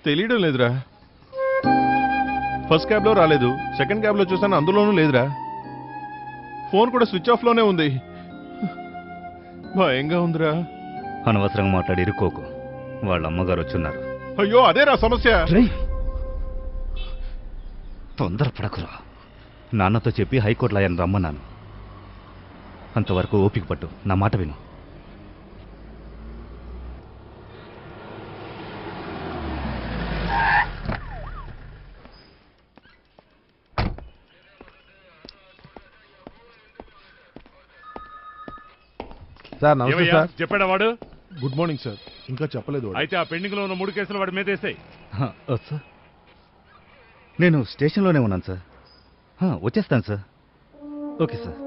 తెలియడం లేదురా. ఫస్ట్ క్యాబ్లో రాలేదు, సెకండ్ క్యాబ్లో చూసాను, అందులోనూ లేదురా. ఫోన్ కూడా స్విచ్ ఆఫ్లోనే ఉంది. భయంగా ఉందిరా. అనవసరంగా మాట్లాడి ఇరుక్కోకు, వాళ్ళ అమ్మగారు వచ్చున్నారు. అయ్యో అదేరా సమస్య. తొందరపడకురా. నాన్నతో చెప్పి హైకోర్టులో ఆయన రమ్మన్నాను. అంతవరకు ఓపిక పట్టు, నా మాట విను. సార్ నమస్తే సార్. చెప్పాడా వాడు? Good morning sir. ఇంకా చెప్పలేదు. అయితే ఆ పెండింగ్ లో ఉన్న 3 కేసులు వాడి మీద వేసాయి. సార్ నేను స్టేషన్లోనే ఉన్నాను సార్. వచ్చేస్తాను సార్. Okay sir.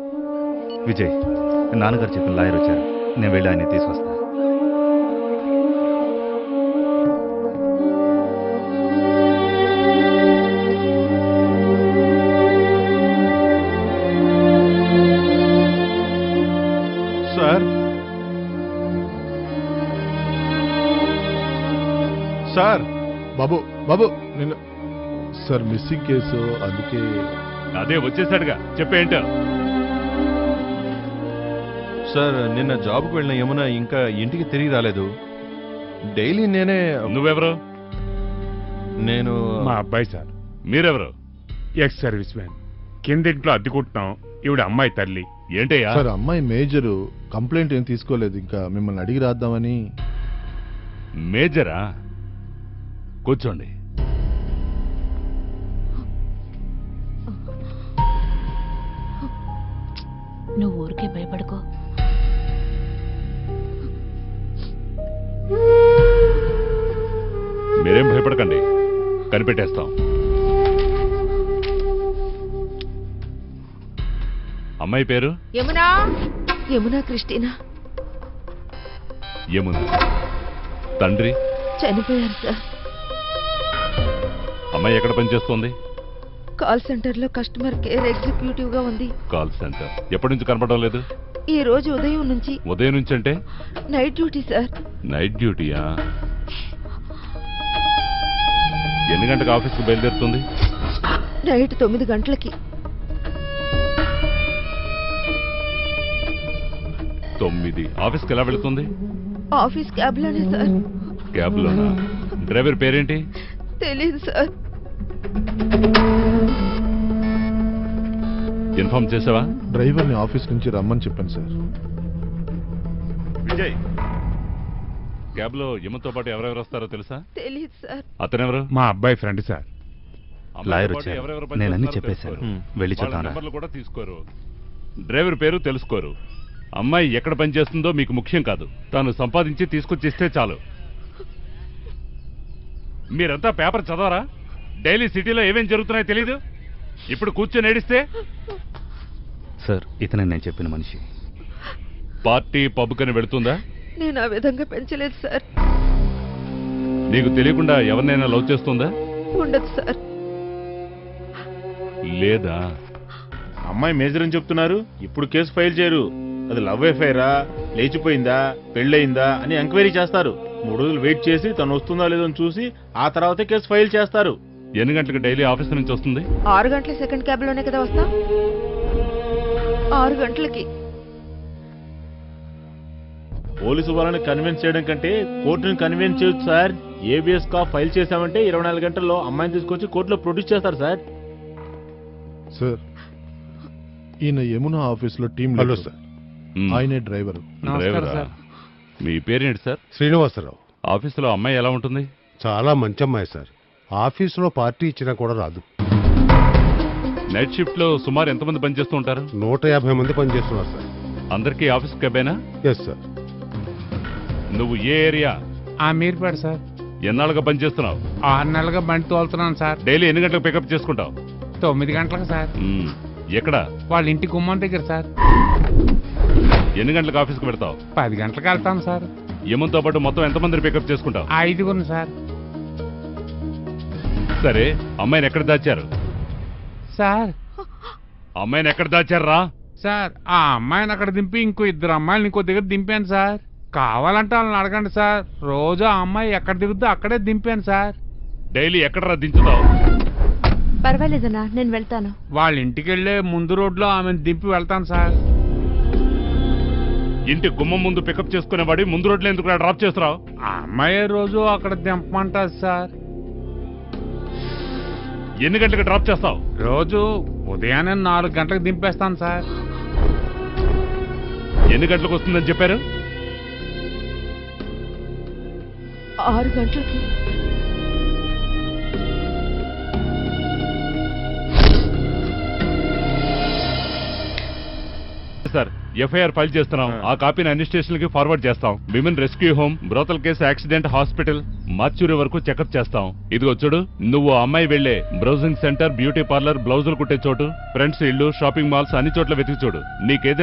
విజయ్, నాన్నగారు చెప్పిన లాయర్ వచ్చారు, నేను వెళ్ళి ఆయన తీసుకొస్తాను. సార్ సార్ బాబు బాబు నేను సార్ మిస్సింగ్ కేసు, అందుకే. అదే వచ్చేసాడుగా, చెప్పేంటో. సార్ నిన్న జాబ్కి వెళ్ళిన యమున ఇంకా ఇంటికి తిరిగి రాలేదు. డైలీ నేనే. నువ్వెవరు? నేను మా అబ్బాయి సార్. మీరెవరు? Ex service man. కిందింట్లో అద్దెకుంటున్నాం. ఈవిడ అమ్మాయి తల్లి. ఏంటయ్యా? సార్ అమ్మాయి మేజరు, కంప్లైంట్ ఏం తీసుకోలేదు, ఇంకా మిమ్మల్ని అడిగి రాద్దామని. మేజరా? కూర్చోండి. నువ్వు ఊరికే భయపడుకో. మీరేం భయపడకండి, కనిపెట్టేస్తాం. అమ్మాయి పేరు? యమునా. యమునా క్రిస్టినా. యమున. తండ్రి? చనిపోయారు సార్. అమ్మాయి ఎక్కడ పనిచేస్తోంది? కాల్ సెంటర్ లో కస్టమర్ కేర్ ఎగ్జిక్యూటివ్ గా ఉంది. Call centre. ఎప్పటి నుంచి కనపడడం లేదు? ఈ రోజు ఉదయం నుంచి. ఉదయం నుంచి అంటే? Night duty sir. నైట్ డ్యూటీయా? ఎన్ని గంటలకు ఆఫీస్కి బయలుదేరుతుంది? నైట్ 9 గంటలకి. 9. ఆఫీస్కి ఎలా వెళుతుంది? ఆఫీస్ క్యాబ్ లోనే సార్. క్యాబ్ లోనా? డ్రైవర్ పేరేంటి? తెలీదు సార్. ఇన్ఫార్మ్ చేసావా? డ్రైవర్ని ఆఫీస్ నుంచి రమ్మని చెప్పాను సార్. విజయ్, క్యాబ్ లో యముతో పాటు ఎవరెవరు వస్తారో తెలుసా? తెలీదు సార్. అతనెవరు? మా అబ్బాయి ఫ్రెండ్ సార్. లాయర్ వచ్చారు, నేను అన్ని చెప్పేశాను. వెళ్ళి చూద్దాం. నెంబర్లు కూడా తీసుకోరు, డ్రైవర్ పేరు తెలుసుకోరు. అమ్మాయి ఎక్కడ పనిచేస్తుందో మీకు ముఖ్యం కాదు, తాను సంపాదించి తీసుకొచ్చిస్తే చాలు. మీరంతా పేపర్ చదవరా? డైలీ సిటీలో ఏమేం జరుగుతున్నాయో తెలీదు? ఇప్పుడు కూర్చొని ఏడిస్తే? సార్ ఇతనే నేను చెప్పిన మనిషి. పార్టీ పబ్ కని వెళుతుందా? నేను ఆ విధంగా పెంచలేదు సార్. నీకు తెలియకుండా ఎవరినైనా లవ్ చేస్తుందా? ఉండదు సార్. లేదా? అమ్మాయి మేజర్ అని చెప్తున్నారు, ఇప్పుడు కేసు ఫైల్ చేయరు. అది లవ్ ఎఫైరా, లేచిపోయిందా, పెళ్ళయిందా అని ఎంక్వైరీ చేస్తారు. 3 రోజులు వెయిట్ చేసి తను వస్తుందా లేదో అని చూసి ఆ తర్వాతే కేసు ఫైల్ చేస్తారు. ఎన్ని గంటలకు డైలీ ఆఫీస్ నుంచి వస్తుంది? 6 గంటల సెకండ్ క్యాబ్ లోనే కదా వస్తా. 6 గంటలకి. పోలీసు వాళ్ళని కన్విన్స్ చేయడం కంటే కోర్టుని కన్విన్స్ చేయొచ్చు సార్. ఏబిఎస్ కా ఫైల్ చేశామంటే 24 గంటల్లో అమ్మాయిని తీసుకొచ్చి కోర్టులో ప్రొడ్యూస్ చేస్తారు సార్. సార్ ఈయన యమున ఆఫీస్ లో టీం లీడర్ సార్. ఆయనే డ్రైవర్. మీ పేరేంటి సార్? శ్రీనివాసరావు. ఆఫీసులో అమ్మాయి ఎలా ఉంటుంది? చాలా మంచి అమ్మాయి సార్. ఆఫీసులో పార్టీ ఇచ్చినా కూడా రాదు. నైట్ షిఫ్ట్ లో సుమారు ఎంతమంది పనిచేస్తూ ఉంటారు? 150 మంది పనిచేస్తున్నారు సార్. అందరికీ ఆఫీస్ క్యాబేనా? Yes sir. నువ్వు ఏ ఏరియా? మీర్పేట సార్. ఎన్నాళ్ళుగా పనిచేస్తున్నావు? 6 నెలలుగా బండి తోలుతున్నాను సార్. డైలీ ఎన్ని గంటలకు పికప్ చేసుకుంటావు? 9 గంటలకు సార్. ఎక్కడ? వాళ్ళ ఇంటి గుమ్మం దగ్గర సార్. ఎన్ని గంటలకు ఆఫీస్కి పెడతావు? 10 గంటలకు వెళ్తాను సార్. యముతో పాటు మొత్తం ఎంతమందిని పికప్ చేసుకుంటావు? 5గురు సార్. సరే, అమ్మాయిని ఎక్కడ దాచారు సార్? అమ్మాయిని ఎక్కడ దాచారా సార్? ఆ అమ్మాయిని అక్కడ దింపి ఇంకో 2 అమ్మాయిలు ఇంకో దగ్గర దింపాను సార్. కావాలంటే వాళ్ళని అడగండి సార్. రోజు ఆ అమ్మాయి ఎక్కడ దిగుద్దో అక్కడే దింపాను సార్. డైలీ ఎక్కడ దించుతావు? పర్వాలేదన్నా, నేను వెళ్తాను. వాళ్ళ ఇంటికి వెళ్ళే ముందు రోడ్లో ఆమెను దింపి వెళ్తాను సార్. ఇంటి గుమ్మం ముందు పికప్ చేసుకునేవాడి ముందు రోడ్లో ఎందుకు డ్రాప్ చేస్తున్నావు? ఆ అమ్మాయి రోజు అక్కడ దింపమంటారు సార్. ఎన్ని గంటలకు డ్రాప్ చేస్తావు? రోజు ఉదయాన్నే 4 గంటలకు దింపేస్తాను సార్. ఎన్ని గంటలకు వస్తుందని చెప్పారు? 6 గంటలకి. సార్, ఎఫ్ఐఆర్ ఫైల్ చేస్తున్నాం. ఆ కాపీని అన్ని స్టేషన్లకి ఫార్వర్డ్ చేస్తాం. Women rescue home, brothel case, accident hospital, mortuary వరకు చెకప్ చేస్తాం. ఇదిగో చూడు, నువ్వు అమ్మాయి వెళ్లే బ్రౌజింగ్ సెంటర్, బ్యూటీ పార్లర్, బ్లౌజులు కుట్టే చోటు, ఫ్రెండ్స్ ఇల్లు, షాపింగ్ మాల్స్ అన్ని చోట్ల వెతికి చూడు. నీకేదైనా